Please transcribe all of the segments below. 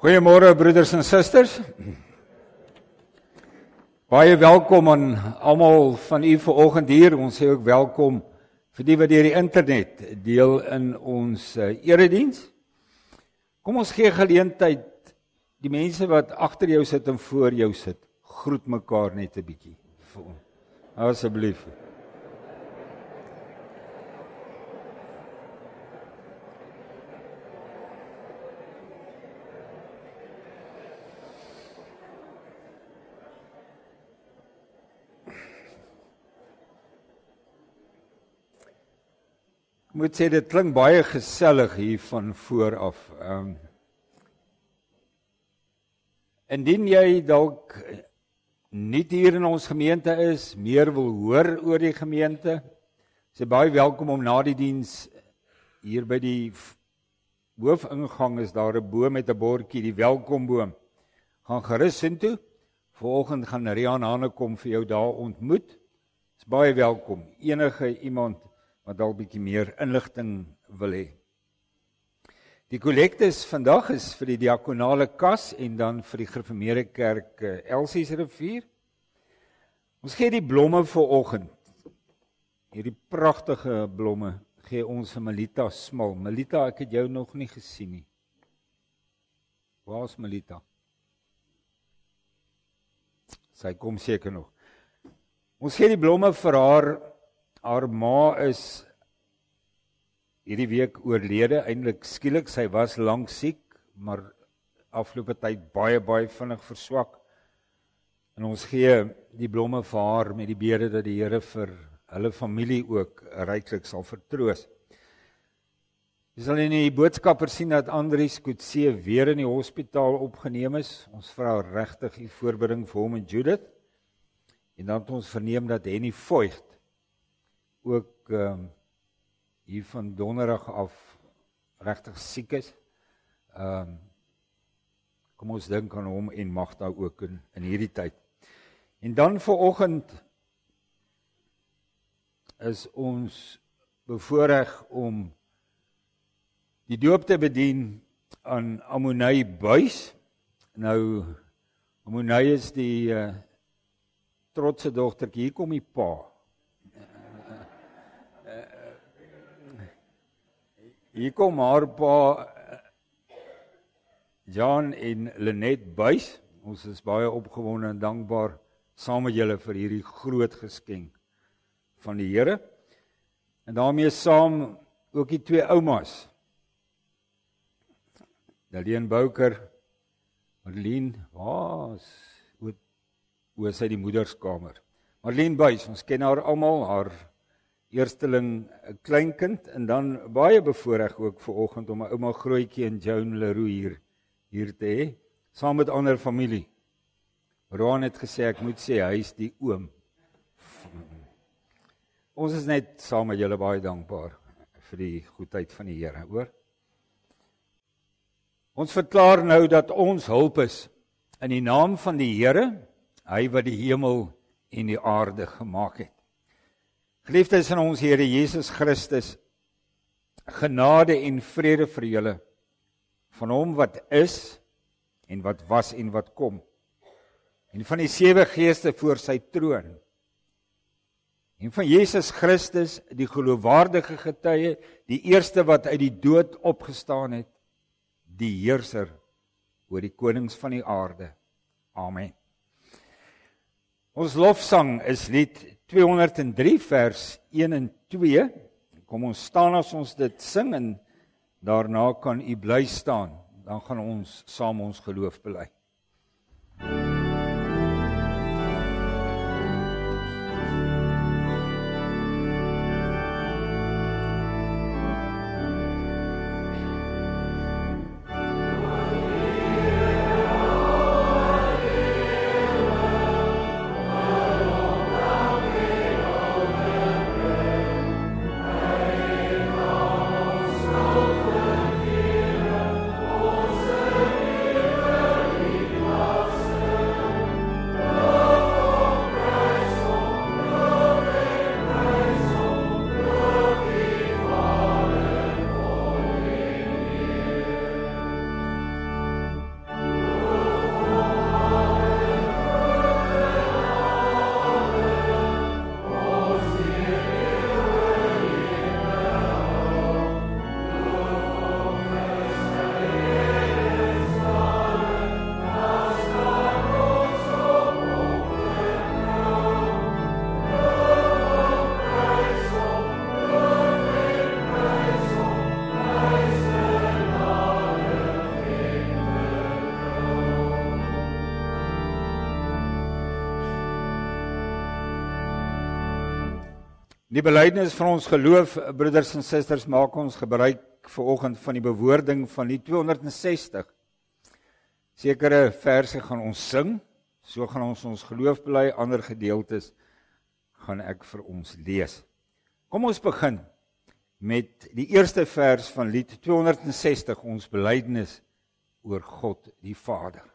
Goeiemôre broeders en susters. Baie welkom aan almal van u vanoggend hier. Ons sê ook welkom vir die wat deur die internet deel in ons erediens. Kom ons gee geleentheid die mense wat agter jou sit en voor jou sit, groet mekaar net 'n bietjie vir ons. Asseblief. Ek moet sê, dit klink baie gesellig hier van vooraf. Indien jy dalk nie hier in ons gemeente is, meer wil hoor oor die gemeente, is jy baie welkom om na die diens hier by die hoofingang is daar 'n boom met 'n bordjie, die welkomboom. Gaan gerus intoe. Vanoggend gaan Rian Hanekom vir jou daar ontmoet. Is baie welkom. Enige iemand wat dalk 'n bietjie meer inligting wil hê. Die kollektes vandag is vir die diakonale kas en dan vir die gereformeerde kerk Elsiesrivier. Ons gee die blomme vanoggend. Hierdie pragtige blomme gee ons vir Melita Smal. Melita, ek het jou nog nie gesien nie. Waar is Melita? Sy kom seker nog. Ons gee die blomme vir haar. Haar ma is hierdie week oorlede, eintlik skielik. Sy was lank siek, maar afgelope tyd baie vinnig verswak. En ons gee die blomme vir haar met die bede dat die Here vir hulle familie ook ryklik sal vertroos. Jy sal in die boodskapper sien dat Andries Kutse weer in die hospitaal opgeneem is. Ons vra regtig die voorbereiding vir hom en Judith. En dan het ons verneem dat Henny Voigt ook hier van donderdag af regtig siek is. Kom ons dink aan hom en Magda ook in hierdie tyd. En dan vanoggend is ons bevoorreg om die doop te bedien aan Amonay Buys. Nou, Amonay is die trotse dogtertjie. Hier kom die pa. Hier kom haar pa Jan en Lenet Buys. Ons is baie opgewonde en dankbaar saam met julle vir hierdie groot geskenk van die Here. En daarmee saam ook die twee oumas. Darlene Bouker, Marlene, waar is sy die moederskamer? Marlene Buys, ons ken haar almal, haar eersteling 'n kleinkind en dan baie bevoorreg ook vanoggend om 'n ouma Grootjie en Joan Leroux hier te hê, saam met ander familie. Roan het gesê ek moet sê hy is die oom. Ons is net saam met julle baie dankbaar vir die goedheid van die Here, hoor. Ons verklaar nou dat ons hulp is in die naam van die Here, hy wat die hemel en die aarde gemaak het. Geliefdes in ons Here Jesus Christus, genade en vrede vir julle, van hom wat is, en wat was en wat kom, en van die 7 geeste voor sy troon, en van Jesus Christus, die geloofwaardige getuie, die eerste wat uit die dood opgestaan het, die heerser oor die konings van die aarde. Amen. Ons lofsang is lied 203 vers 1 en 2. Kom ons staan as ons dit sing en daarna kan u bly staan. Dan gaan ons saam ons geloof bely. Die belydenis van ons geloof, broeders en susters, maak ons gebruik vanoggend van die bewoording van die 260. Sekere verse gaan ons sing, so gaan ons geloof bely, ander gedeeltes gaan ek vir ons lees. Kom ons begin met die eerste vers van lied 260, ons belydenis oor God die Vader.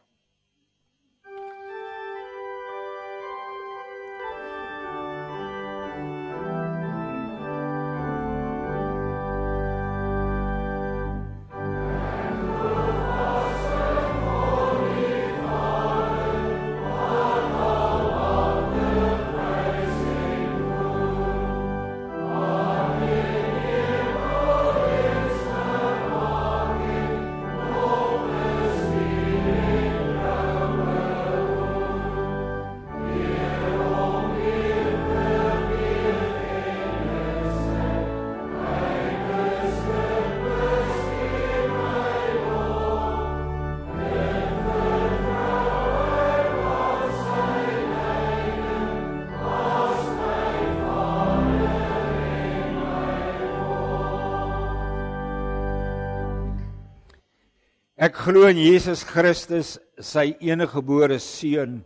Ek glo in Jesus Christus, sy enige gebore Seun,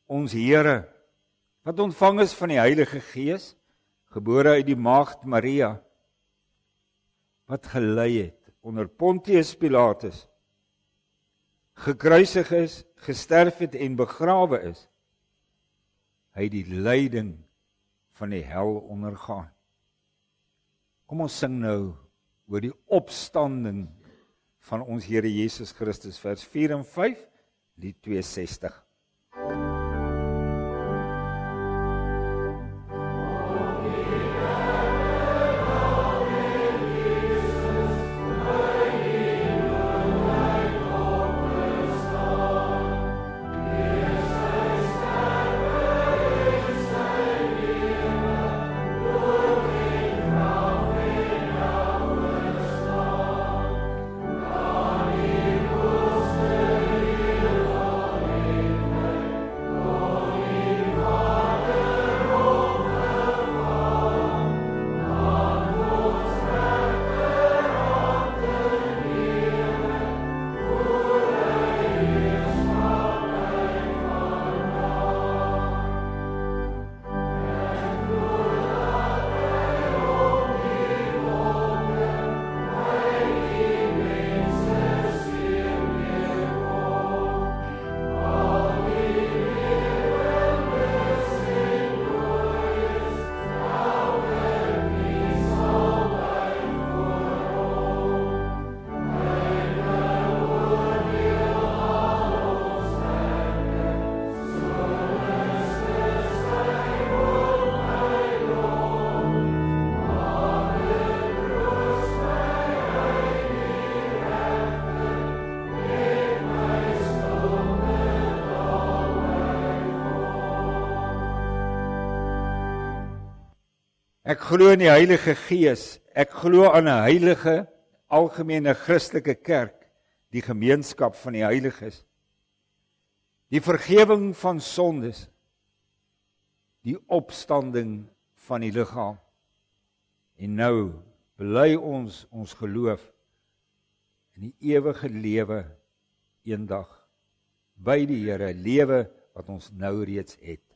ons Here, wat ontvang is van die Heilige Gees, gebore uit die maagd Maria, wat gelei het onder Pontius Pilatus, gekruisig is, gesterf het en begrawe is, hy die lyding van die hel ondergaan. Kom ons sing nou oor die opstanding van ons Here Jesus Christus, vers 4 en 5, lied 260. Ek glo in die Heilige Gees, ek glo aan 'n heilige, algemene Christelike kerk, die gemeenskap van die heiliges, die vergewing van sondes, die opstanding van die liggaam. En nou bely ons geloof in die ewige lewe eendag by die Here, lewe wat ons nou reeds het.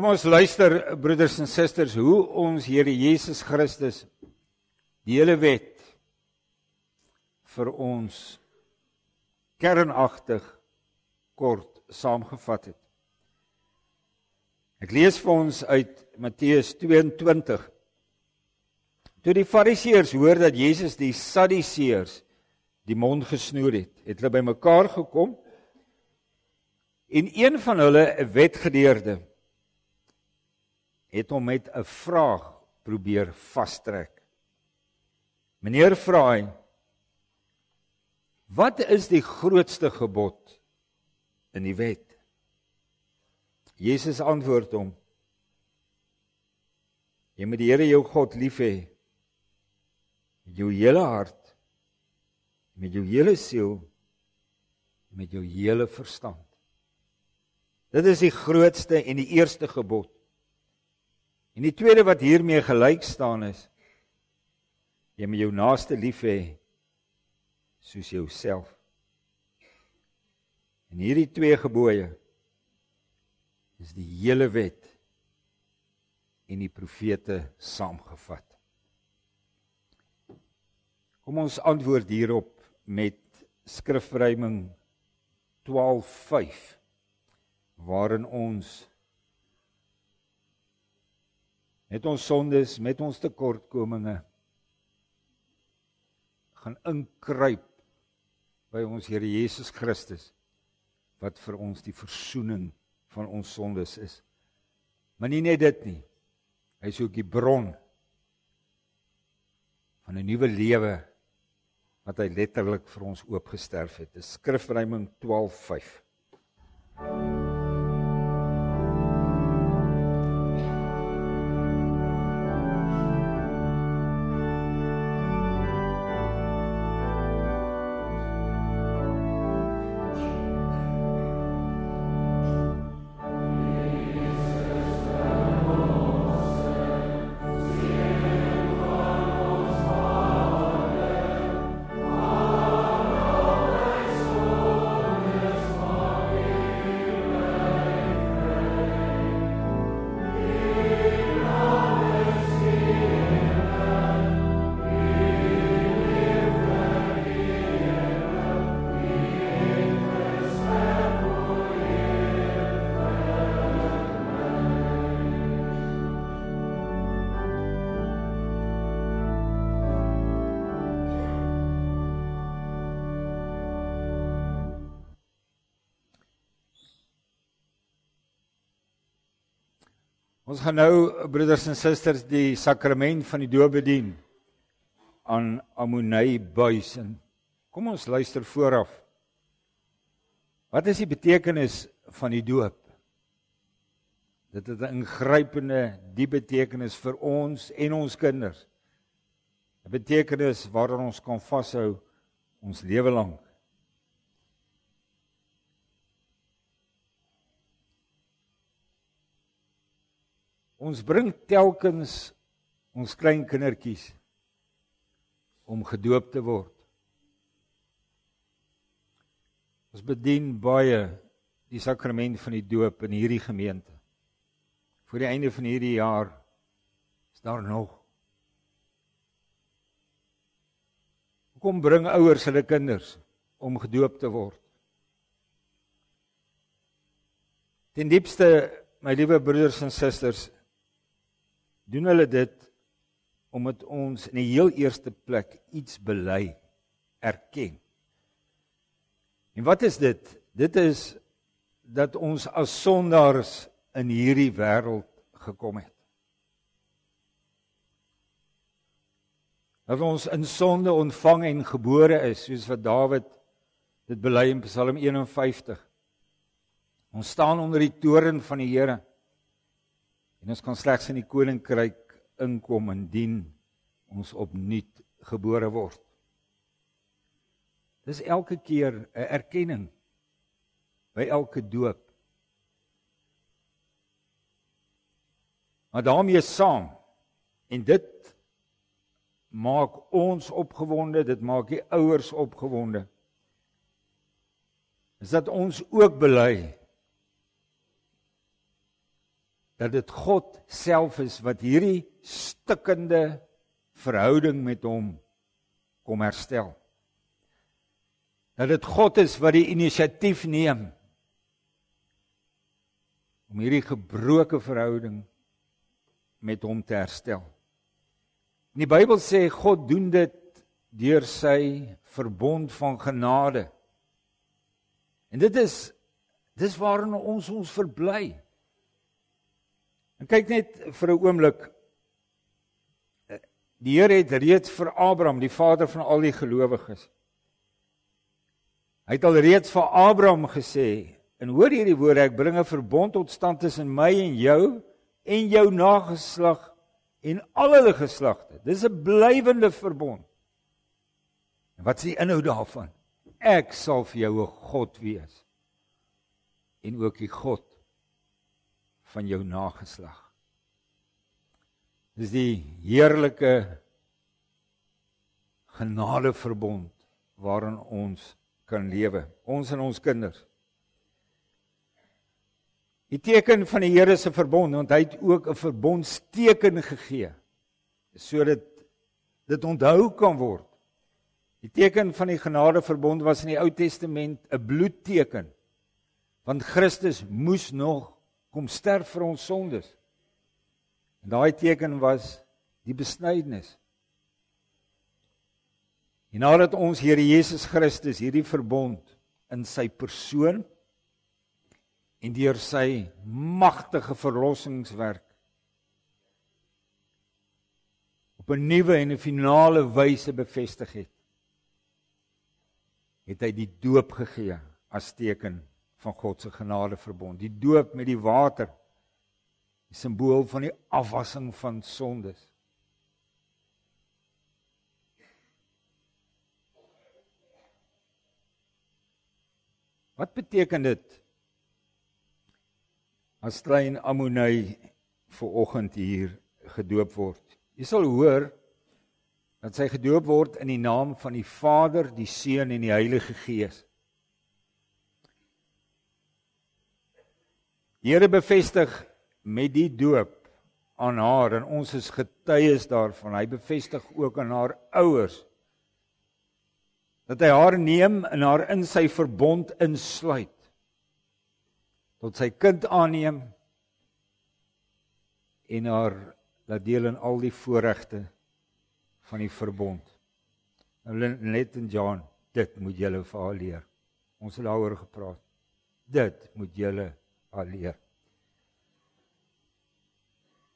Kom ons luister, broeders en susters, hoe ons Here Jesus Christus die hele wet vir ons kernagtig kort saamgevat het. Ek lees vir ons uit Matteus 22. Toe die Fariseërs hoor dat Jesus die Sadduseërs die mond gesnoer het, het hulle bymekaar gekom en een van hulle, 'n wetgeleerde, het hom met 'n vraag probeer vastrek. Meneer vra hy, wat is die grootste gebod in die wet? Jesus antwoord hom, jy moet die Here jou God lief hê, met jou hele hart, met jou hele siel, met jou hele verstand. Dit is die grootste en die eerste gebod. En die tweede wat hiermee gelyk staan is, jy moet jou naaste lief hê, soos jouself. En hierdie twee gebooie is die hele wet en die profete saamgevat. Kom ons antwoord hierop met skrifruiming 12:5, waarin ons met ons sondes, met ons tekortkominge gaan inkruip by ons Here Jesus Christus, wat vir ons die versoening van ons sondes is. Maar nie net dit nie, hy is ook die bron van 'n nuwe lewe, wat hy letterlik vir ons oopgesterf het. Dis skrifruiming 12:5. Ons gaan nou, broeders en susters, die sakrament van die doop bedien aan Amonei Buys. Kom ons luister vooraf. Wat is die betekenis van die doop? Dit het 'n ingrypende, diep betekenis vir ons en ons kinders. 'n Betekenis waaraan ons kan vashou ons lewe lank. Ons bring telkens ons klein kindertjies om gedoop te word. Ons bedien baie die sakrament van die doop in hierdie gemeente. Voor die einde van hierdie jaar is daar nog. Hoekom bring ouers hulle kinders om gedoop te word? Ten diepste, my liewe broeders en susters, doen hulle dit omdat ons in die heel eerste plek iets bely, erken. En wat is dit? Dit is dat ons as sondaars in hierdie wêreld gekom het. Dat ons in sonde ontvang en gebore is, soos wat Dawid dit bely in Psalm 51. Ons staan onder die toorn van die Here. En ons kan slegs in die koninkryk inkom indien ons opnuut gebore word. Dis elke keer 'n erkenning by elke doop. Maar daarmee saam, en dit maak ons opgewonde, dit maak die ouers opgewonde, is dat ons ook bely dat dit God self is wat hierdie stikkende verhouding met hom kom herstel. Dat dit God is wat die inisiatief neem om hierdie gebroke verhouding met hom te herstel. En die Bybel sê God doen dit deur sy verbond van genade. En dis waarin ons verbly. En kyk net vir 'n oomblik. Die Here het reeds vir Abraham, die vader van al die gelowiges. Hy het al reeds vir Abraham gesê, en hoor hierdie woorde, ek bring 'n verbond tot stand tussen my en jou nageslag en al hulle geslagte. Dis 'n blywende verbond. En wat is die inhoud daarvan? Ek sal vir jou 'n God wees en ook die God van jou nageslag. Dis die heerlike genadeverbond waarin ons kan lewe, ons en ons kinders. Die teken van die Here se verbond, want hy het ook 'n verbondsteken gegee, sodat dit onthou kan word. Die teken van die genadeverbond was in die Ou Testament 'n bloedteken, want Christus moes nog kom sterf vir ons sondes. En daai teken was die besnydenis. En nadat ons Here Jesus Christus hierdie verbond in sy persoon en deur sy magtige verlossingswerk op 'n nuwe en 'n finale wyse bevestig het hy die doop gegee as teken van God se genadeverbond. Die doop met die water, die simbool van die afwassing van sondes. Wat beteken dit as klein Ammonei vanoggend hier gedoop word? Jy sal hoor dat sy gedoop word in die naam van die Vader, die Seun en die Heilige Gees. Die Here bevestig met die doop aan haar, en ons is getuies daarvan. Hy bevestig ook aan haar ouers dat hy haar neem en haar in sy verbond insluit, tot sy kind aanneem en haar laat deel in al die voorregte van die verbond. Nou Lynette en John, dit moet julle vir haar leer. Ons het daaroor gepraat. Dit moet julle haar leer.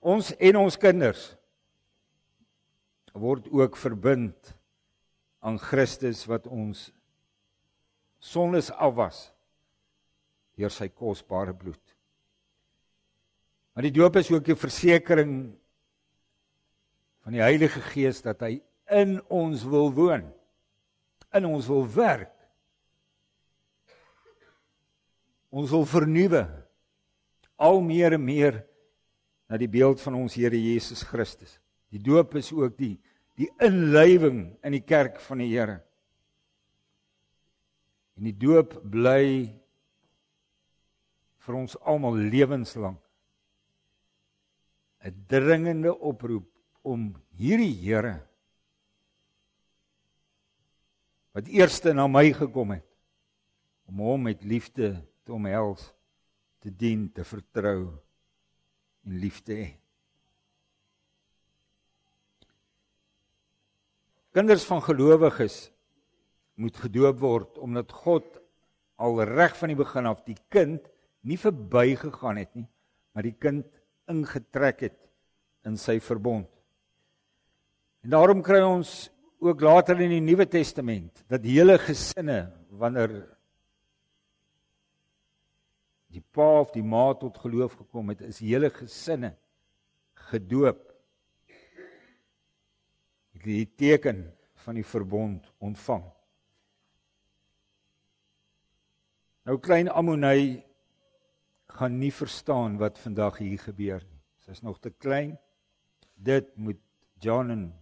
Ons en ons kinders word ook verbind aan Christus wat ons sondes afwas deur sy kosbare bloed. Maar die doop is ook die versekering van die Heilige Gees dat hy in ons wil woon, in ons wil werk, ons wil vernuwe, al meer en meer na die beeld van ons Here Jesus Christus. Die doop is ook die inlywing in die kerk van die Here. En die doop bly vir ons almal lewenslang 'n dringende oproep om hierdie Here wat eerste na my gekom het, om hom met liefde te omhels, te dien, te vertrou en lief te hê. Kinders van gelowiges moet gedoop word omdat God al reg van die begin af die kind nie verbygegaan het nie, maar die kind ingetrek het in sy verbond. En daarom kry ons ook later in die Nuwe Testament dat hele gesinne, wanneer die pa of die ma tot geloof gekom het, is hele gesinne gedoop. Het die teken van die verbond ontvang. Nou klein Ammonei gaan nie verstaan wat vandag hier gebeur nie. Sy is nog te klein. Dit moet John en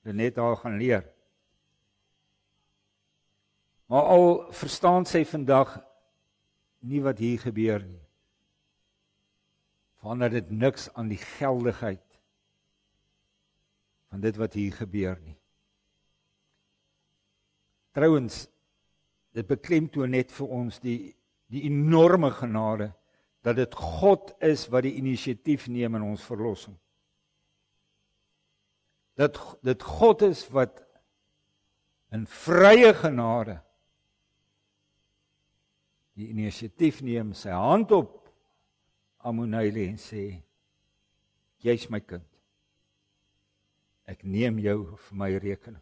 Lynette haar gaan leer. Maar al verstaan sy vandag nie wat hier gebeur nie. verander dit niks aan die geldigheid van dit wat hier gebeur nie. Trouwens, dit beklemtoon net vir ons die enorme genade, dat dit God is wat die inisiatief neem in ons verlossing. Dat dit God is wat in vrye genade die inisiatief neem, sy hand op Ammonai lê en sê, jy's my kind. Ek neem jou vir my rekening.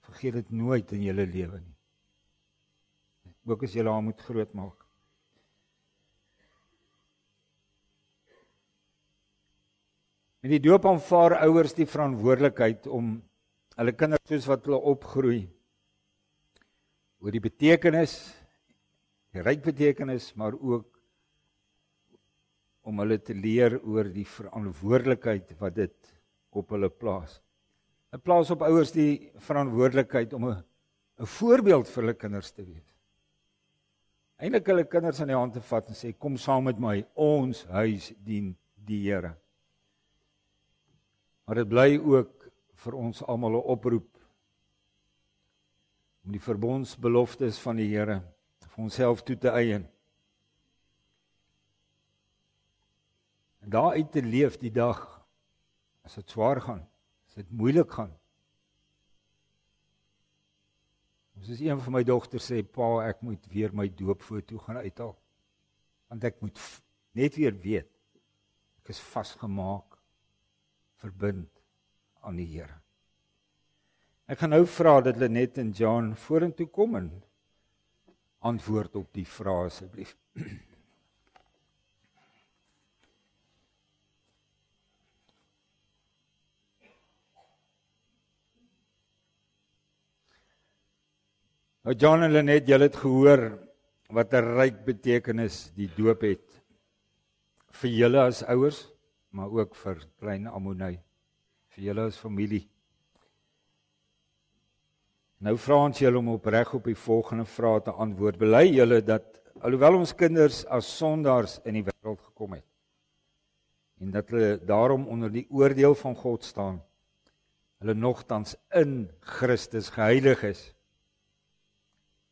Vergeet dit nooit in julle lewe nie. Ook as julle haar moet grootmaak. Met die doop aanvaar ouers die verantwoordelikheid om hulle kinders soos wat hulle opgroei, oor die betekenis, die ryk betekenis, maar ook om hulle te leer oor die verantwoordelikheid wat dit op hulle plaas. Dit plaas op ouers die verantwoordelikheid om 'n voorbeeld vir hulle kinders te wees. Eintlik hulle kinders aan die hand te vat en sê, kom saam met my, ons huis dien die Here. Maar dit bly ook vir ons almal 'n oproep om die verbondsbeloftes van die Here vir onsself toe te eien. En daaruit te leef die dag, as dit swaar gaan, as dit moeilik gaan. Soos een van my dogters sê, pa, ek moet weer my doopfoto gaan uithaal. Want ek moet net weer weet, ek is vasgemaak, verbind aan die Here. Ek gaan nou vra dat Lenet en John vorentoe kom en antwoord op die vrae asseblief. Nou John en Lenet, julle het gehoor wat 'n ryk betekenis die doop het vir julle as ouers, maar ook vir klein Ammonai, vir julle as familie. Nou vra ons julle om opreg op die volgende vrae te antwoord. Bely julle dat alhoewel ons kinders as sondaars in die wêreld gekom het en dat hulle daarom onder die oordeel van God staan, hulle nogtans in Christus geheilig is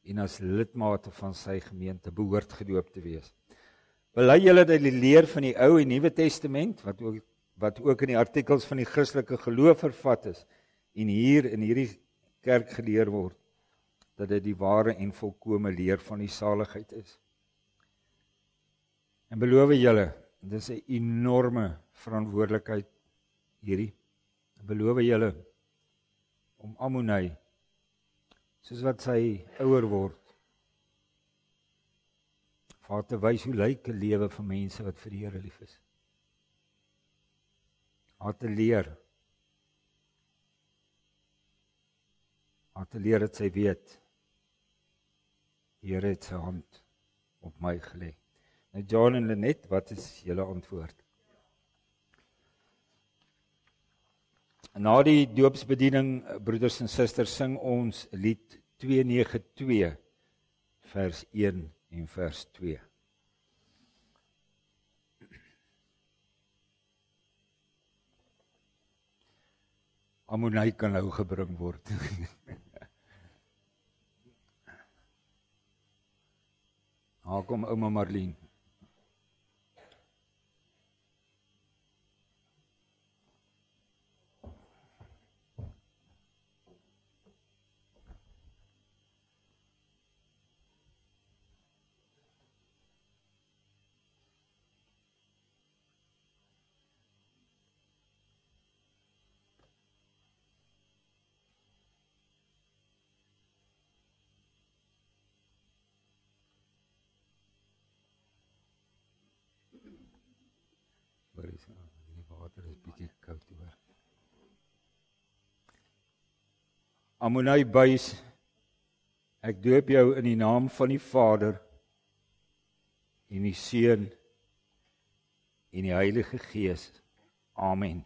en as lidmate van sy gemeente behoort gedoop te wees. Bely julle dat die leer van die Ou en Nuwe Testament, wat ook in die artikels van die Christelike geloof vervat is, en hier in hierdie kerk geleer word, dat dit die ware en volkome leer van die saligheid is. En beloof julle, dit is 'n enorme verantwoordelikheid hierdie, beloof julle om Ammonai, soos wat sy ouer word, vir haar te wys hoe lyk 'n lewe van mense wat vir die Here lief is. Haar te leer dat sy weet, die Here het sy hand op my gelê. Nou John en Lenet, wat is julle antwoord? Na die doopsbediening, broeders en susters, sing ons lied 292, vers 1 en vers 2. Ammonai kan nou gebring word. Kom ouma Marlene. Die water is bietjie koud hoor. Ammonai buis, ek doop jou in die naam van die Vader en die Seun en die Heilige Gees. Amen.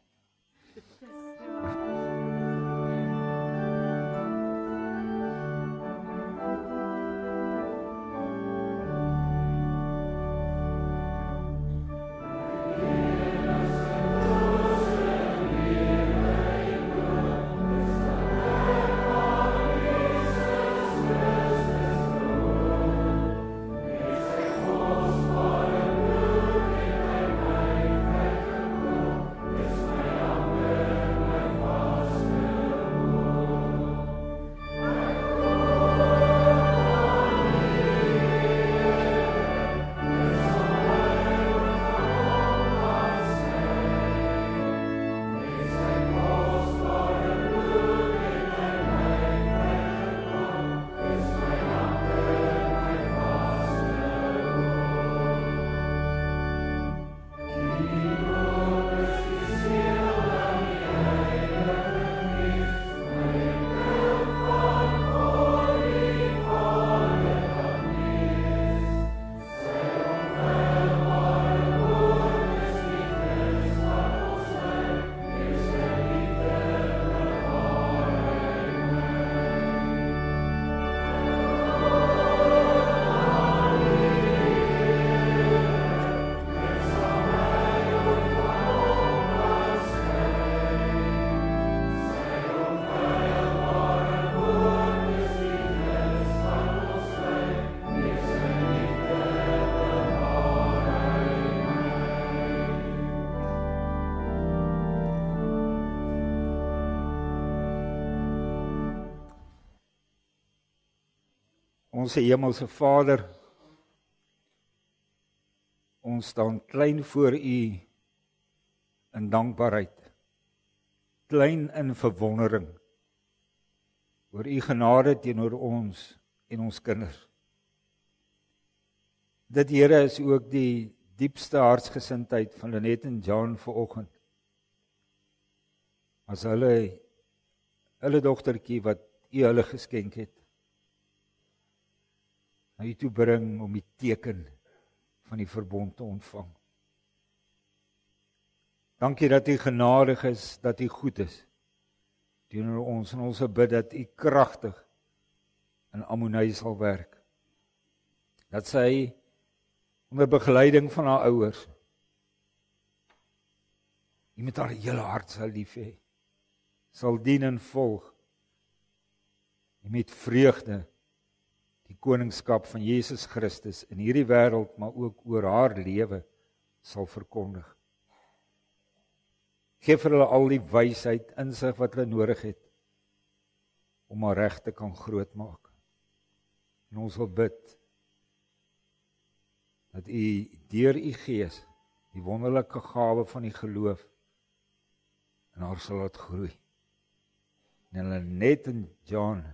Onse hemelse Vader, ons staan klein voor U in dankbaarheid, klein in verwondering oor U genade teenoor ons en ons kinders. Dit, Here, is ook die diepste hartsgesindheid van Lenet en John vanoggend. As hulle dogtertjie wat U hulle geskenk het, na U toe bring om die teken van die verbond te ontvang. Dankie dat U genadig is, dat U goed is teenoor ons, en ons bid dat U kragtig in Ammonij sal werk. Dat sy onder begeleiding van haar ouers U met haar hele hart sal lief hê, sal dien en volg, en met vreugde die koningskap van Jesus Christus in hierdie wêreld, maar ook oor haar lewe sal verkondig. Geef vir hulle al die wysheid, insig wat hulle nodig het om haar reg te kan grootmaak. En ons wil bid dat U deur U Gees die wonderlike gawe van die geloof in haar sal laat groei. En hulle Lenet en John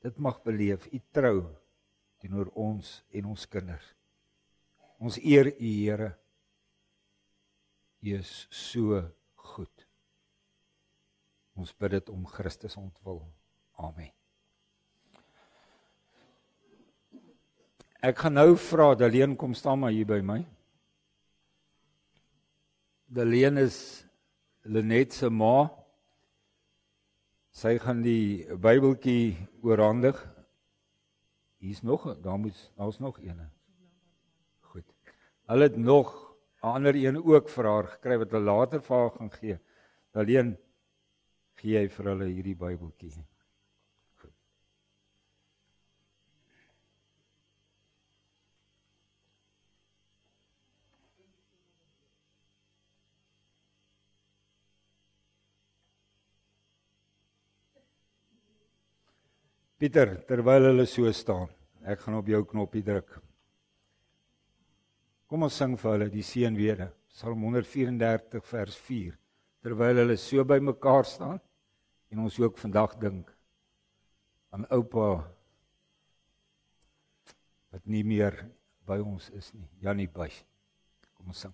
dit mag beleef, U trou teenoor ons en ons kinders. Ons eer U, Here. U is so goed. Ons bid dit om Christus ontwil. Amen. Ek gaan nou vra, Daleen, kom staan maar hier by my. Daleen is Lenet se ma. Sy gaan die Bybeltjie oorhandig. Hier's nog, daar's nog een. Goed. Hulle het nog 'n ander een ook vir haar gekry wat hulle later vir haar gaan gee. Daleen, gee jy vir hulle hierdie Bybeltjie. Goed. Pieter, terwyl hulle so staan, ek gaan op jou knoppie druk. Kom ons sing vir hulle die seënwede, Psalm 134 vers 4, terwyl hulle so by mekaar staan, en ons ook vandag dink aan oupa, wat nie meer by ons is nie, Janie Buys. Kom ons sing.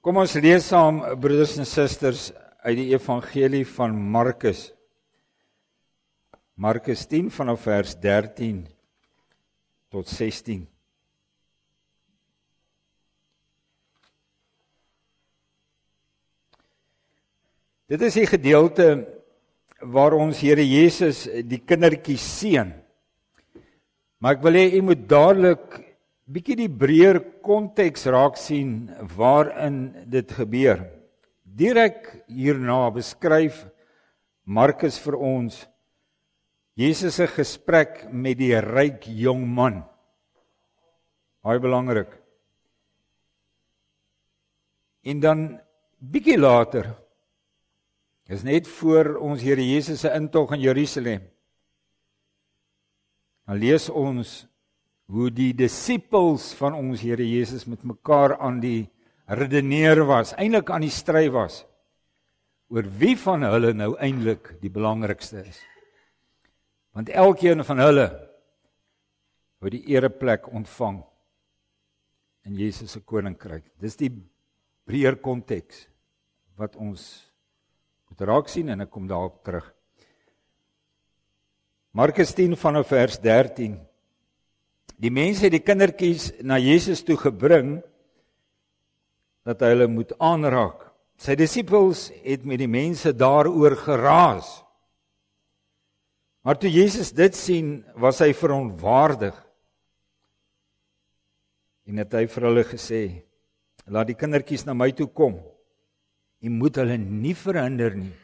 Kom ons lees saam, broeders en susters, uit die evangelie van Markus. Markus 10 vanaf vers 13 tot 16. Dit is die gedeelte waar ons Here Jesus die kindertjies seën. Maar ek wil hê u moet dadelik bietjie die breër konteks raak sien waarin dit gebeur. Direk hierna beskryf Markus vir ons Jesus se gesprek met die ryk jong man. Baie belangrik. En dan bietjie later, is net voor ons Here Jesus se intog in Jerusalem, dan lees ons hoe die disippels van ons Here Jesus met mekaar aan die redeneer was, eintlik aan die stry was, oor wie van hulle nou eintlik die belangrikste is. Want elkeen van hulle wou die ereplek ontvang in Jesus se koninkryk. Dis die breër konteks wat ons moet raak sien en ek kom daarop terug. Markus 10 vanaf vers 13. Die mense het die kindertjies na Jesus toe gebring dat hy hulle moet aanraak. Sy disippels het met die mense daaroor geraas. Maar toe Jesus dit sien, was hy verontwaardig. En het hy vir hulle gesê, laat die kindertjies na my toe kom. Jy moet hulle nie verhinder nie.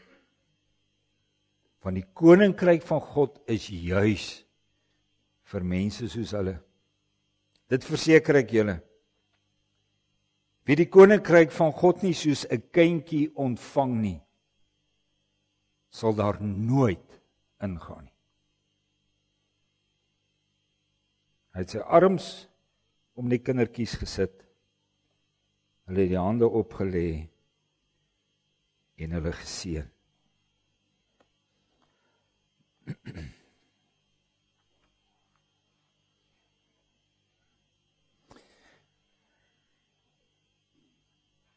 Want die koninkryk van God is juis vir mense soos hulle. Dit verseker ek julle. Wie die koninkryk van God nie soos 'n kindjie ontvang nie, sal daar nooit ingaan nie. Hy het sy arms om die kindertjies gesit. Hulle het die hande opgelê en hulle geseën.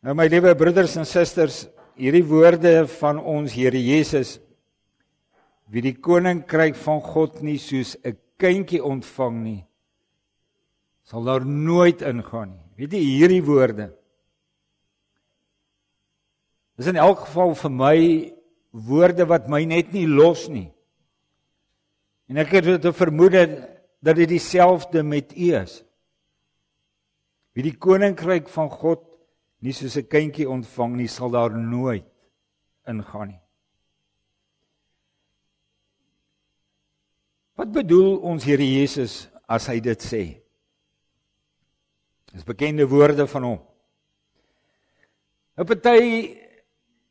Nou my liewe broeders en susters, hierdie woorde van ons Here Jesus, wie die koninkryk van God nie soos 'n kindjie ontvang nie, sal daar nooit ingaan nie. Weet jy, hierdie woorde is in elk geval vir my woorde wat my net nie los nie. En ek het 'n vermoede dat dit dieselfde met u is. Wie die koninkryk van God nie soos 'n kindjie ontvang nie, sal daar nooit ingaan nie. Wat bedoel ons Here Jesus as hy dit sê? Dis bekende woorde van hom. 'n Party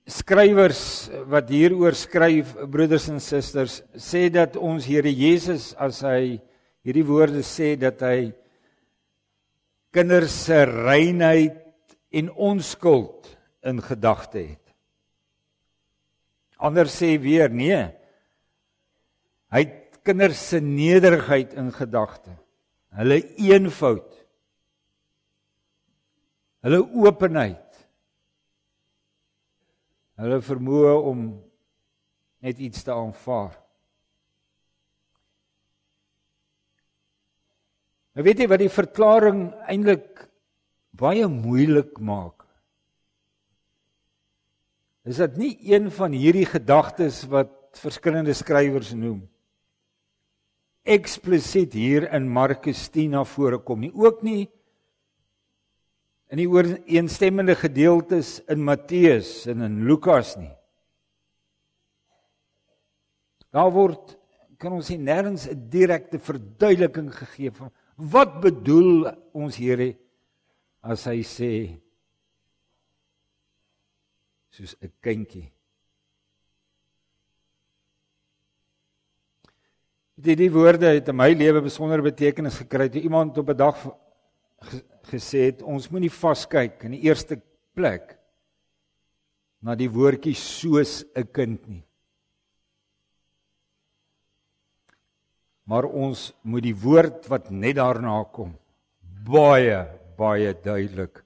skrywers wat hieroor skryf, broeders en susters, sê dat ons Here Jesus, as hy hierdie woorde sê, dat hy kinders se reinheid en onskuld in gedagte het. Ander sê weer, nee, hy het kinders se nederigheid in gedagte, hulle eenvoud, hulle openheid, hulle vermoë om net iets te aanvaar. Nou weet jy wat die verklaring eintlik baie moeilik maak? Is dat nie een van hierdie gedagtes wat verskillende skrywers noem, eksplisiet hier in Markus 10 na vore kom nie, ook nie in die ooreenstemmende gedeeltes in Matteus en in Lukas nie. Daar word, kan ons sê, nêrens 'n direkte verduideliking gegee van wat bedoel ons Here as hy sê soos 'n kindjie. Die woorde het in my lewe besondere betekenis gekry. Toe iemand op 'n dag gesê het, ons moenie vaskyk in die eerste plek na die woordjie soos 'n kind nie. Maar ons moet die woord wat net daarna kom baie duidelik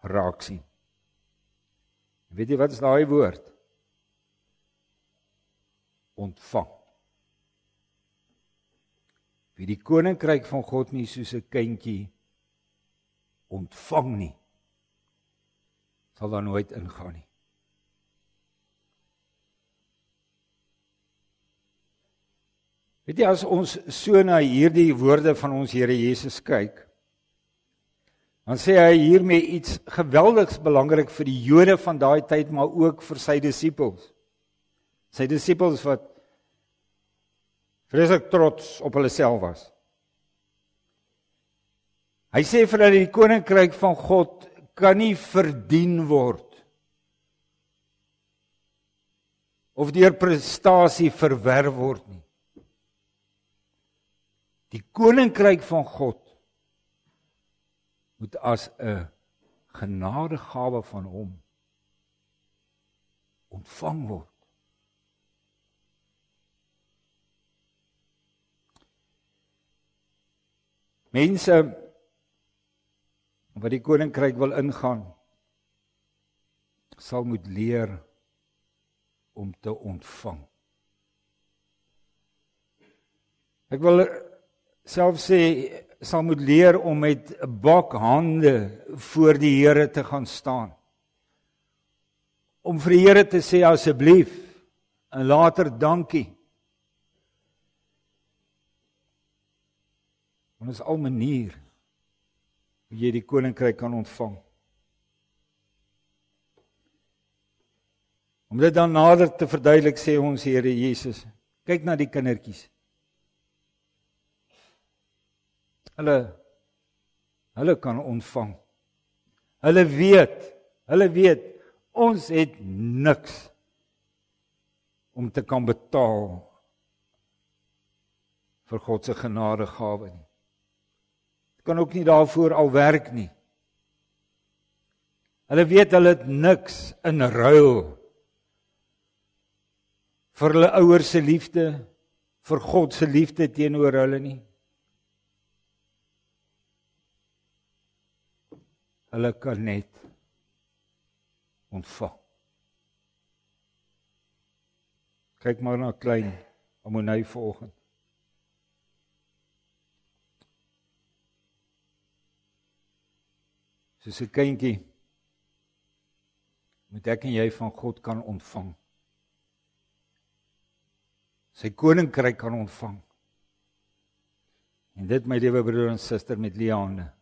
raak sien. Weet jy wat is daai woord? Ontvang. Wie die koninkryk van God nie soos 'n kindjie ontvang nie, sal daar nooit ingaan nie. Weet jy, as ons so na hierdie woorde van ons Here Jesus kyk, dan sê hy hiermee iets geweldigs belangrik vir die Jode van daai tyd, maar ook vir sy disippels. Sy disippels wat vreeslik trots op hulle self was. Hy sê vir hulle, die koninkryk van God kan nie verdien word of deur prestasie verwerf word nie. Die koninkryk van God moet as 'n genadegawe van hom ontvang word. Mense wat die koninkryk wil ingaan, sal moet leer om te ontvang. Ek wil self sê, sal moet leer om met 'n bak hande voor die Here te gaan staan. Om vir die Here te sê asseblief en later dankie. Want dit is al manier hoe jy die koninkryk kan ontvang. Om dit dan nader te verduidelik, sê ons Here Jesus, kyk na die kindertjies. Hulle kan ontvang. Hulle weet, ons het niks om te kan betaal vir God se genadegawe nie. Kan ook nie daarvoor al werk nie. Hulle weet hulle het niks in ruil vir hulle ouers se liefde, vir God se liefde teenoor hulle nie. Hulle kan net ontvang. Kyk maar na klein Amonai vanoggend. Soos 'n kindjie moet ek en jy van God kan ontvang. Sy koninkryk kan ontvang. En dit, my liewe broer en suster, met Liane.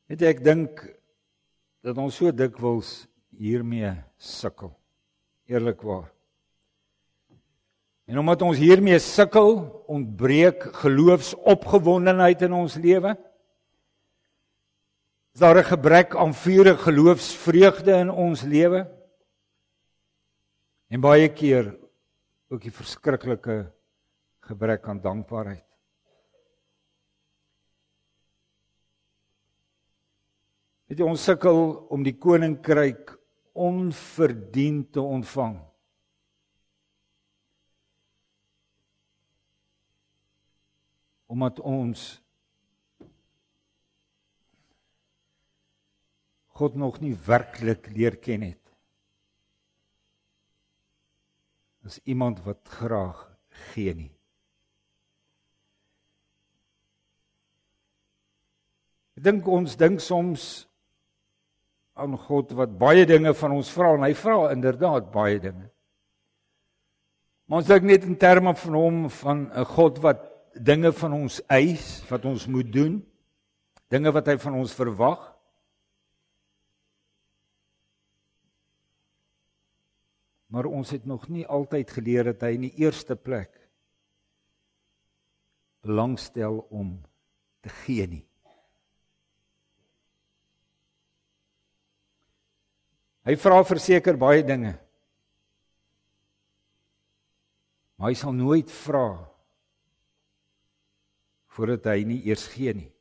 Weet jy, ek dink dat ons so dikwels hiermee sukkel. Eerlikwaar. En omdat ons hiermee sukkel, ontbreek geloofsopgewondenheid in ons lewe. Is daar 'n gebrek aan vurige geloofsvreugde in ons lewe? En baie keer ook die verskriklike gebrek aan dankbaarheid. Weet jy, ons sukkel om die koninkryk onverdiend te ontvang. Omdat ons God nog nie werklik leer ken het. As iemand wat graag gee nie. Ek dink soms aan God wat baie dinge van ons vra, en hy vra inderdaad baie dinge. Maar ons dink net in terme van hom, van 'n God wat dinge van ons eis, wat ons moet doen, dinge wat hy van ons verwag. Maar ons het nog nie altyd geleer dat hy in die eerste plek belangstel om te gee nie. Hy vra verseker baie dinge, maar hy sal nooit vra voordat hy nie eers gee nie.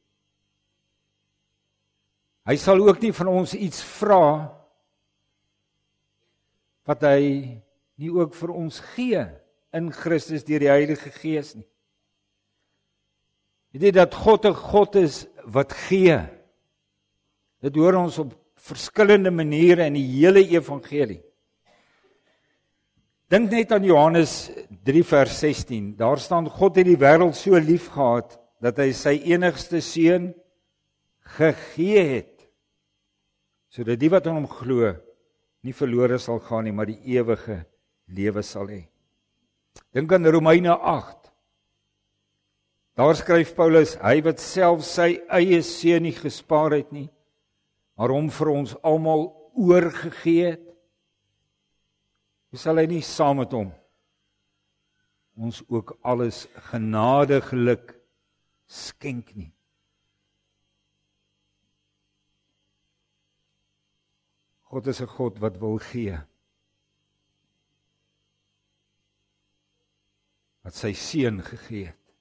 Hy sal ook nie van ons iets vra wat hy nie ook vir ons gee in Christus deur die Heilige Gees nie. Weet jy dat God 'n God is wat gee? Dit hoor ons op verskillende maniere in die hele evangelie. Dink net aan Johannes 3 vers 16. Daar staan, God het die wêreld so lief gehad dat hy sy enigste seun gegee het, sodat die wat aan hom glo nie verlore sal gaan nie, maar die ewige lewe sal hê. Dink aan Romeine 8. Daar skryf Paulus, hy wat self sy eie seun nie gespaar het nie, maar hom vir ons almal oorgegee het, hoe sal hy nie saam met hom ons ook alles genadiglik skenk nie? God is 'n God wat wil gee. Wat sy seun gegee het.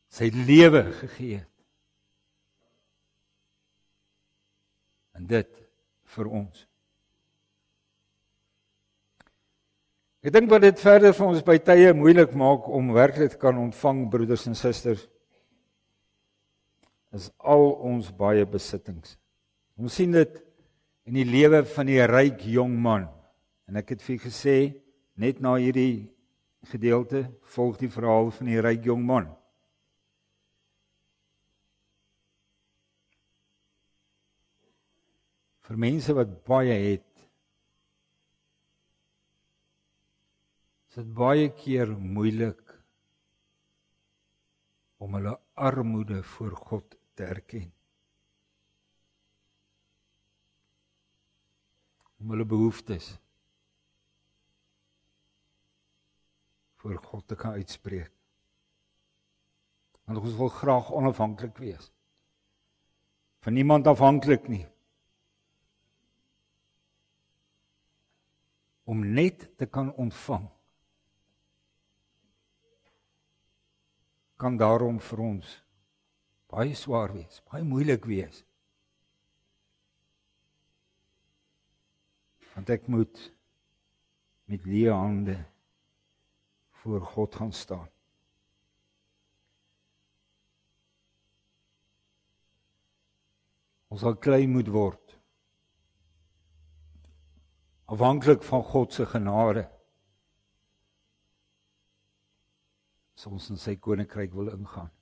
Sy lewe gegee het. En dit vir ons. Ek dink wat dit verder vir ons by tye moeilik maak om werklik te kan ontvang, broeders en susters, is al ons baie besittings. Ons sien dit in die lewe van die ryk jong man. En ek het vir julle gesê, net na hierdie gedeelte, volg die verhaal van die ryk jong man. Vir mense wat baie het, is dit baie keer moeilik om hulle armoede voor God te erken. Om hulle behoeftes voor God te kan uitspreek. Want ons wil graag onafhanklik wees. Van niemand afhanklik nie. Om net te kan ontvang, kan daarom vir ons baie swaar wees, baie moeilik wees. Want ek moet met leë hande voor God gaan staan. Ons sal klein moet word. Afhanklik van God se genade. As ons in sy koninkryk wil ingaan.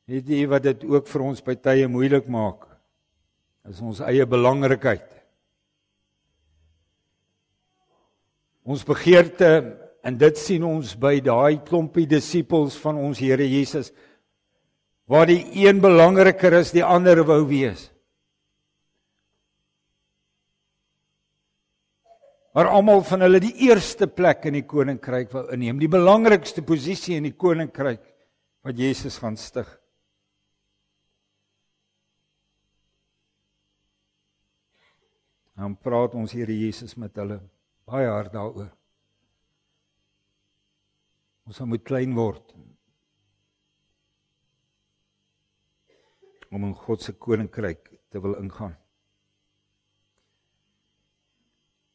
Weet jy wat dit ook vir ons by tye moeilik maak? Is ons eie belangrikheid. Ons begeerte, en dit sien ons by daai klompie disippels van ons Here Jesus, waar die een belangriker is, die ander wou wees. Maar almal van hulle die eerste plek in die koninkryk wou inneem, die belangrikste posisie in die koninkryk wat Jesus gaan stig. Dan praat ons Here Jesus met hulle baie hard daaroor. Ons moet klein word om in God se koninkryk te wil ingaan.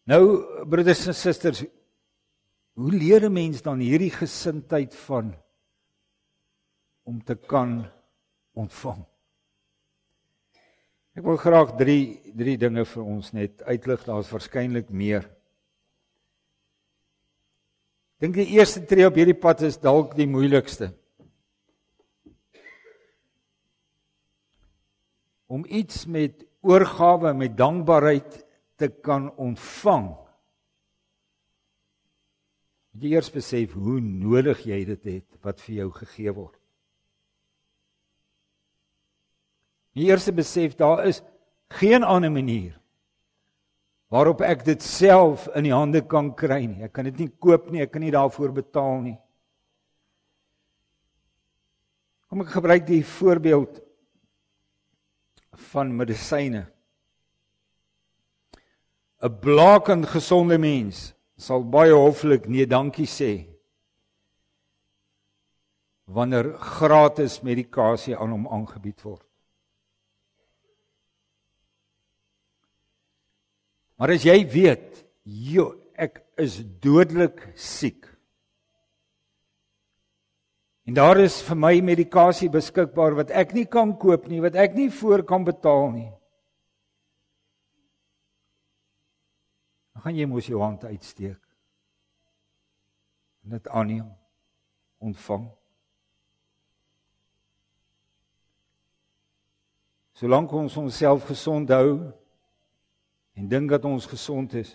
Nou, broeders en susters, hoe leer 'n mens dan hierdie gesindheid van om te kan ontvang? Ek wil graag drie dinge vir ons net uitlig, daar's waarskynlik meer. Ek dink die eerste tree op hierdie pad is dalk die moeilikste. Om iets met oorgawe, met dankbaarheid te kan ontvang. Moet jy eers besef hoe nodig jy dit het wat vir jou gegee word. Die eerste besef, daar is geen ander manier waarop ek dit self in die hande kan kry nie. Ek kan dit nie koop nie, ek kan nie daarvoor betaal nie. Kom ek gebruik die voorbeeld van medisyne. 'n Blakend gesonde mens sal baie hoflik nee dankie sê wanneer gratis medikasie aan hom aangebied word. Maar as jy weet, ek is dodelik siek. En daar is vir my medikasie beskikbaar wat ek nie kan koop nie, wat ek nie voor kan betaal nie. Dan gaan jy mos jou hand uitsteek. En dit aanneem, ontvang. Solank ons onsself gesond hou en dink dat ons gesond is,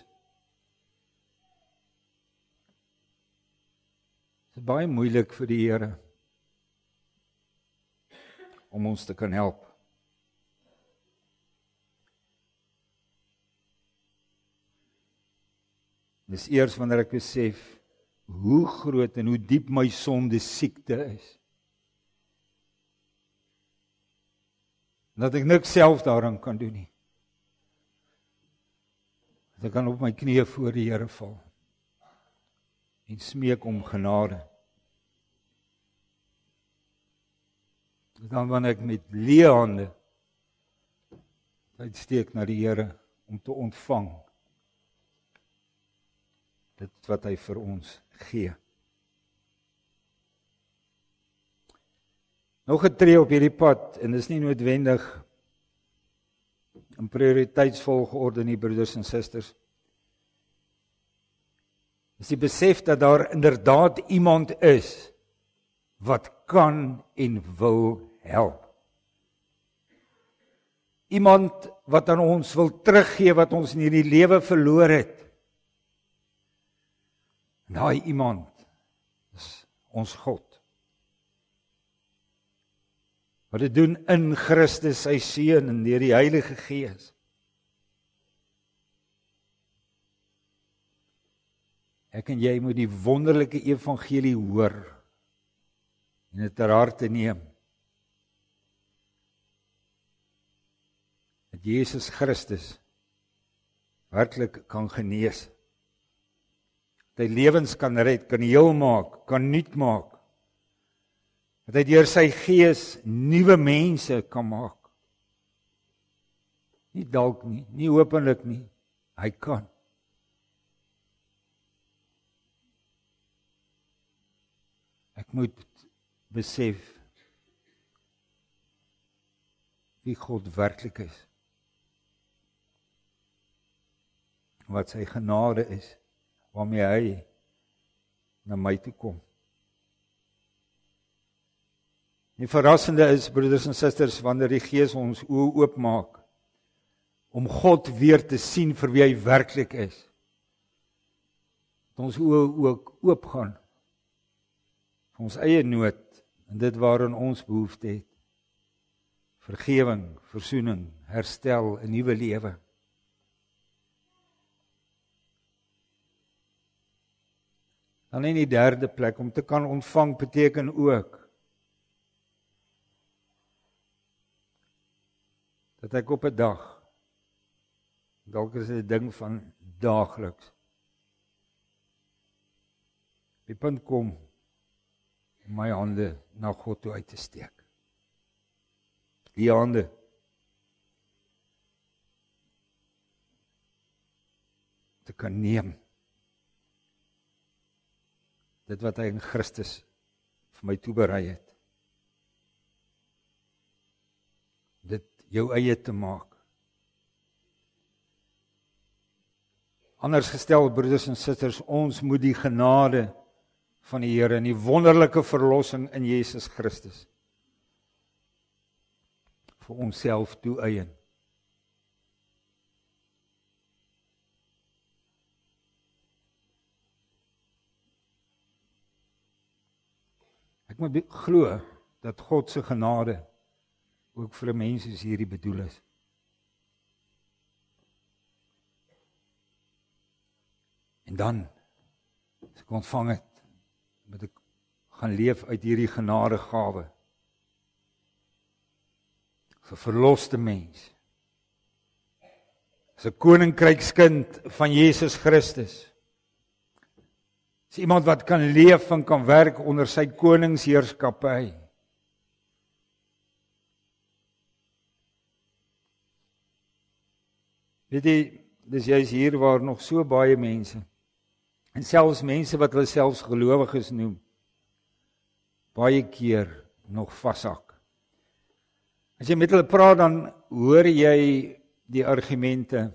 is dit baie moeilik vir die Here om ons te kan help. Dis eers wanneer ek besef, hoe groot en hoe diep my sonde siekte is. Dat ek niks self daaraan kan doen nie. Dat ek kan op my knieë voor die Here val en smeek om genade. Dan wanneer ek met leë hande uitsteek na die Here om te ontvang dit wat hy vir ons gee. Nog 'n tree op hierdie pad, en dis nie noodwendig in prioriteitsvolgorde nie, broeders en susters. Dis die besef dat daar inderdaad iemand is wat kan en wil help. Iemand wat aan ons wil teruggee wat ons in hierdie lewe verloor het. En daai iemand is ons God. Wat dit doen in Christus sy Seun en deur die Heilige Gees. Ek en jy moet die wonderlike evangelie hoor en dit ter harte neem. Dat Jesus Christus werklik kan genees. Dat hy lewens kan red, kan heel maak, kan nuut maak. Dat hy deur sy Gees nuwe mense kan maak. Nie dalk nie, nie hopelik nie, hy kan. Ek moet besef wie God werklik is. Wat sy genade is, waarmee hy na my toe kom. Die verrassende is, broeders en susters, wanneer die Gees ons oë oopmaak, om God weer te sien vir wie hy werklik is. Dat ons oë ook oopgaan, vir ons eie nood, en dit waarin ons behoefte het. Vergewing, versoening, herstel, 'n nuwe lewe. Dan in die derde plek, om te kan ontvang, beteken ook dat ek op 'n dag, dalk is dit 'n ding van daagliks, die punt kom om my hande na God toe uit te steek. Die hande. Te kan neem. Dit wat hy in Christus vir my toeberei het. Dit jou eie te maak. Anders gestel, broeders en susters, ons moet die genade van die Here en die wonderlike verlossing in Jesus Christus vir onsself toeëien. Ek moet glo dat God se genade ook vir mense soos hierdie bedoel is. En dan, as ek ontvang het, moet ek gaan leef uit hierdie genadegawe. As 'n verloste mens. As 'n koninkrykskind van Jesus Christus. As iemand wat kan leef en kan werk onder sy koningsheerskappy. Weet jy, dis juist hier waar nog so baie mense, en selfs mense wat hulle selfs gelowiges noem, baie keer nog vashak. As jy met hulle praat, dan hoor jy die argumente.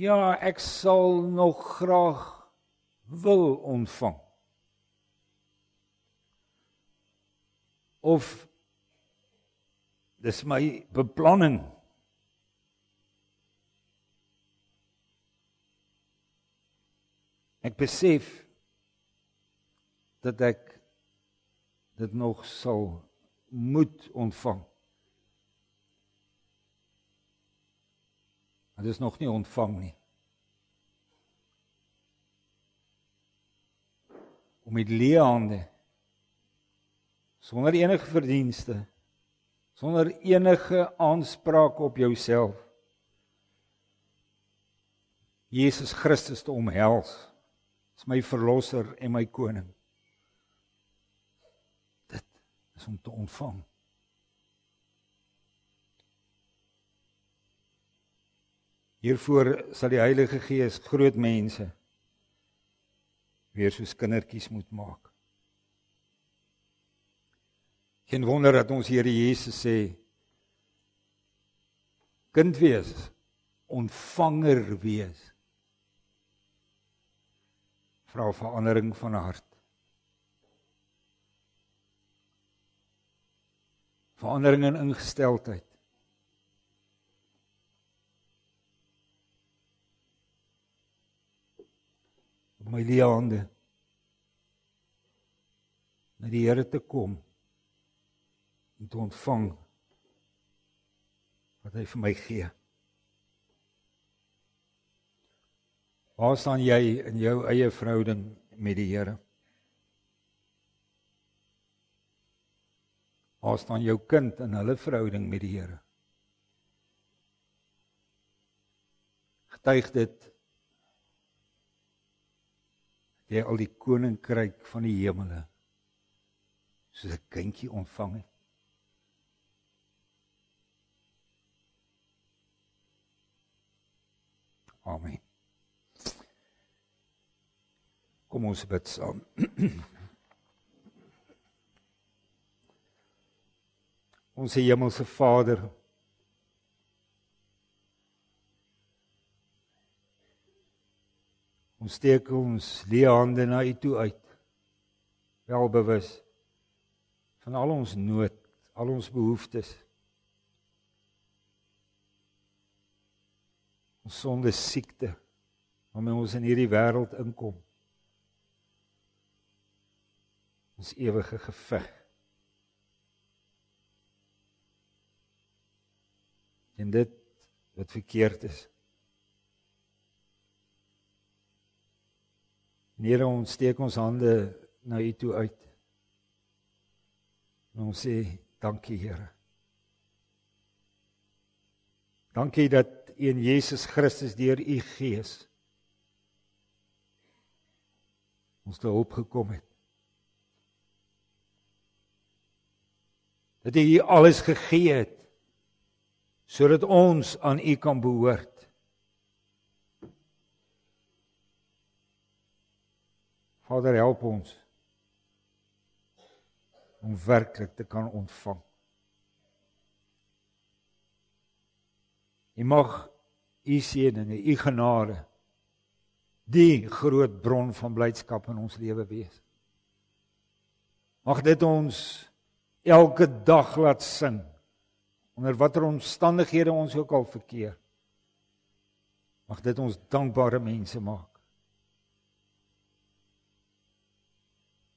Ja, ek sal nog graag wil ontvang. Of, dis my beplanning. Ek besef dat ek dit nog sal moet ontvang. Maar dit is nog nie ontvang nie. om met leë hande, sonder enige verdienste, sonder enige aanspraak op jouself, Jesus Christus te omhels, as my verlosser en my koning. Dit is om te ontvang. Hiervoor sal die Heilige Gees groot mense weer soos kindertjies moet maak. Geen wonder dat ons Here Jesus sê, kind wees, ontvanger wees, vra verandering van hart. Verandering in ingesteldheid. Op my leë hande na die Here te kom en te ontvang wat hy vir my gee. Waar staan jy in jou eie verhouding met die Here? Waar staan jou kind in hulle verhouding met die Here? Getuig dit dat jy al die koninkryk van die hemele soos 'n kindjie ontvang het. Amen. Kom ons bid saam. Onse hemelse Vader, ons steek ons leë hande na U toe uit, welbewus van al ons nood, al ons behoeftes, ons sonde siekte, waarmee ons in hierdie wêreld inkom, ons ewige geveg. En dit wat verkeerd is. En Here, ons steek ons hande na U toe uit. En ons sê, dankie Here. Dankie dat U in Jesus Christus deur U Gees ons te hulp gekom het. Dat U alles gegee het, sodat ons aan U kan behoort. Vader, help ons om werklik te kan ontvang. U mag U seëninge, U genade, die groot bron van blydskap in ons lewe wees. Mag dit ons elke dag laat sing, onder watter omstandighede ons ook al verkeer. Mag dit ons dankbare mense maak.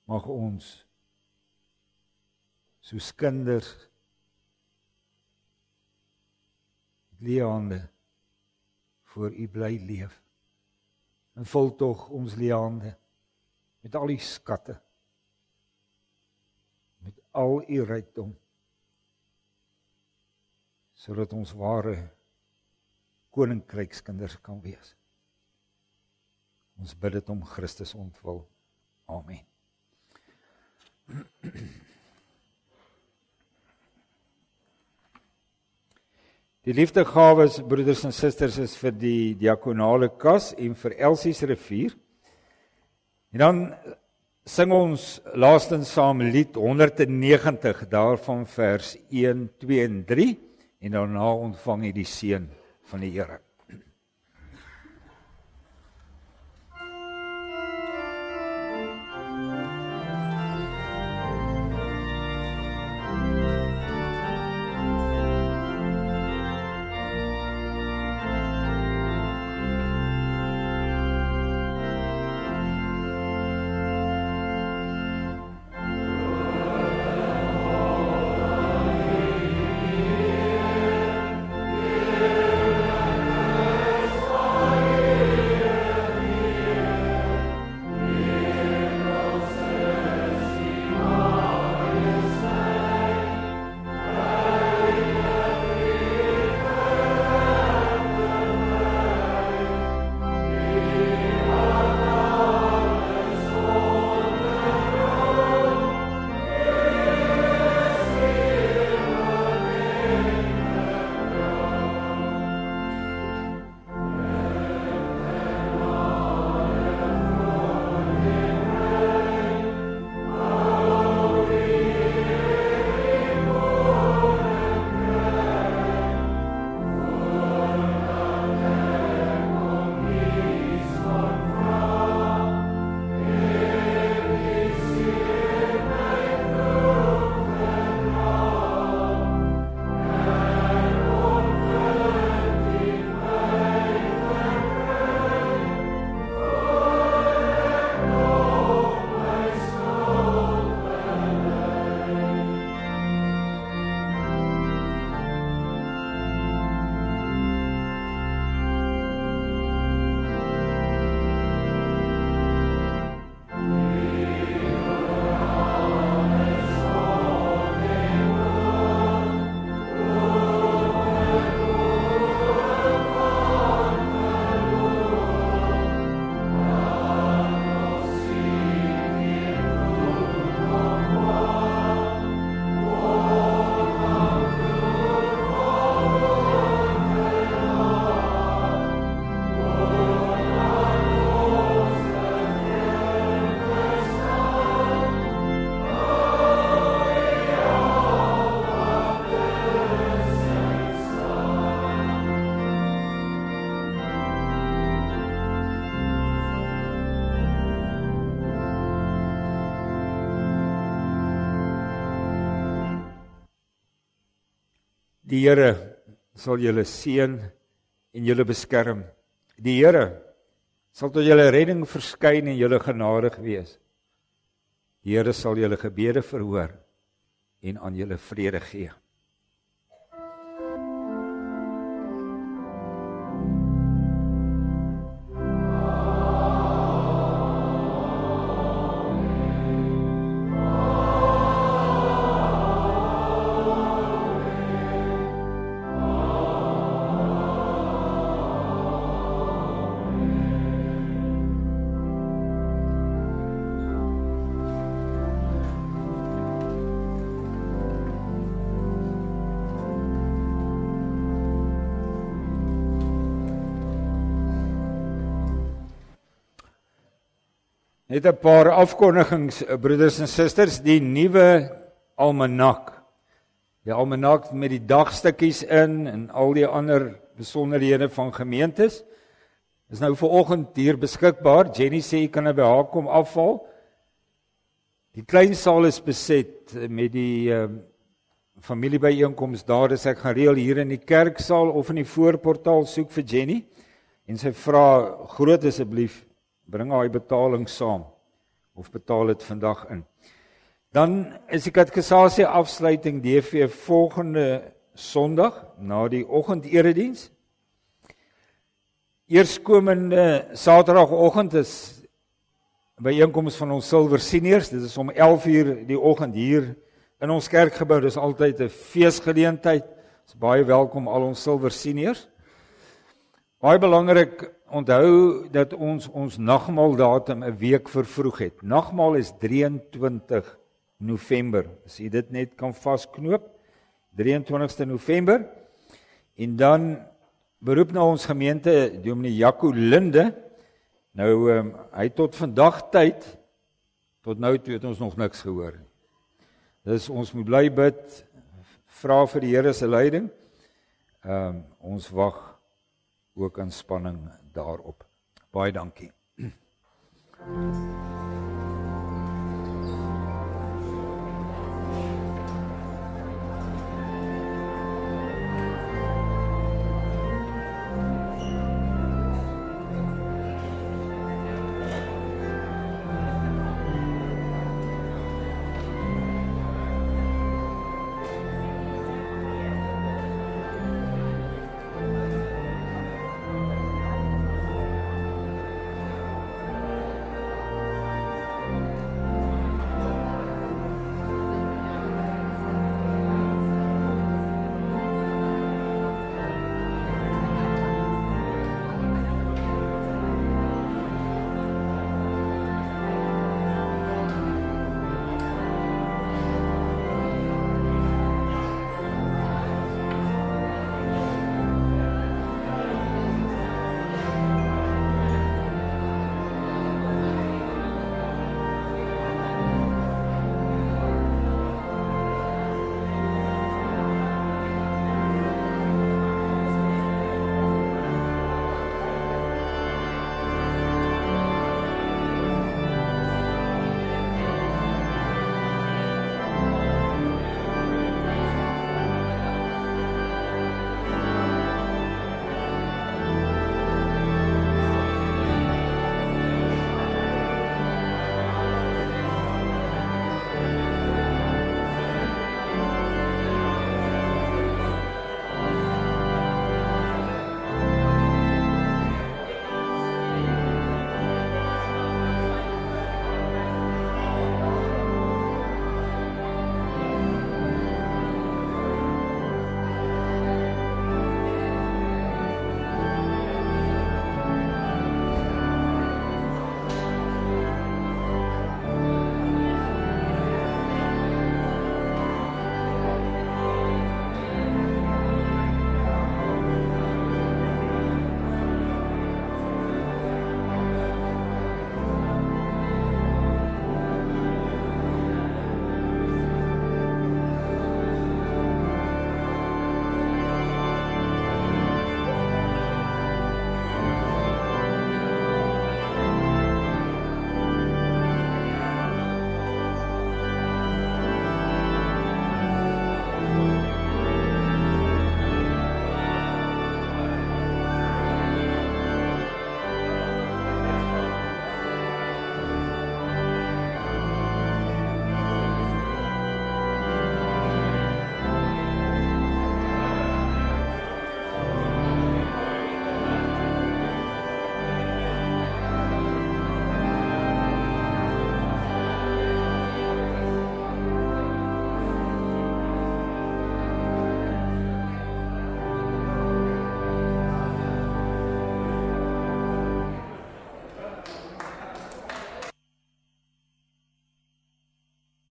Mag ons soos kinders met leë hande voor U bly leef. En vul tog ons leë hande met al die skatte, met al U rykdom, sodat ons ware koninkrykskinders kan wees. Ons bid dit om Christus ontwil. Amen. Die liefdegawes, broeders en susters, is vir die diakonale kas en vir Elsie se rivier. En dan sing ons laastens saam lied 190, daarvan vers 1, 2 en 3, en daarna ontvang jy die seën van die Here. Die Here sal julle seën en julle beskerm. Die Here sal tot julle redding verskyn en julle genadig wees. Die Here sal julle gebede verhoor en aan julle vrede gee. Net 'n paar afkondigings, broeders en susters, die nuwe almanak. Die almanak met die dagstukkies in en al die ander besonderhede van gemeentes is nou vanoggend hier beskikbaar. Jenny sê jy kan by haar kom afval. Die klein saal is beset met die familiebyeenkoms daar, dus ek gaan reël hier in die kerksaal of in die voorportaal soek vir Jenny en sy vra groot asseblief bring haar betaling saam of betaal dit vandag in. Dan is die katekisasie afsluiting DV volgende Sondag na die oggenderediens. Eerskomende Saterdagoggend is byeenkoms van ons Silver Seniors. Dit is om 11:00 die oggend hier in ons kerkgebou. Dit is altyd 'n feesgeleentheid. Dis baie welkom al ons Silver Seniors. Baie belangrik, onthou dat ons nagmaaldatum 'n week vervroeg het. Nagmaal is 23 November. As jy dit net kan vasknoop, 23ste November. En dan beroep na ons gemeente Dominee Jaco Linde. Nou hy tot vandag tyd tot nou toe het ons nog niks gehoor. Dus ons moet bly bid, vra vir die Here se leiding. Ons wag ook in spanning daarop. Baie dankie.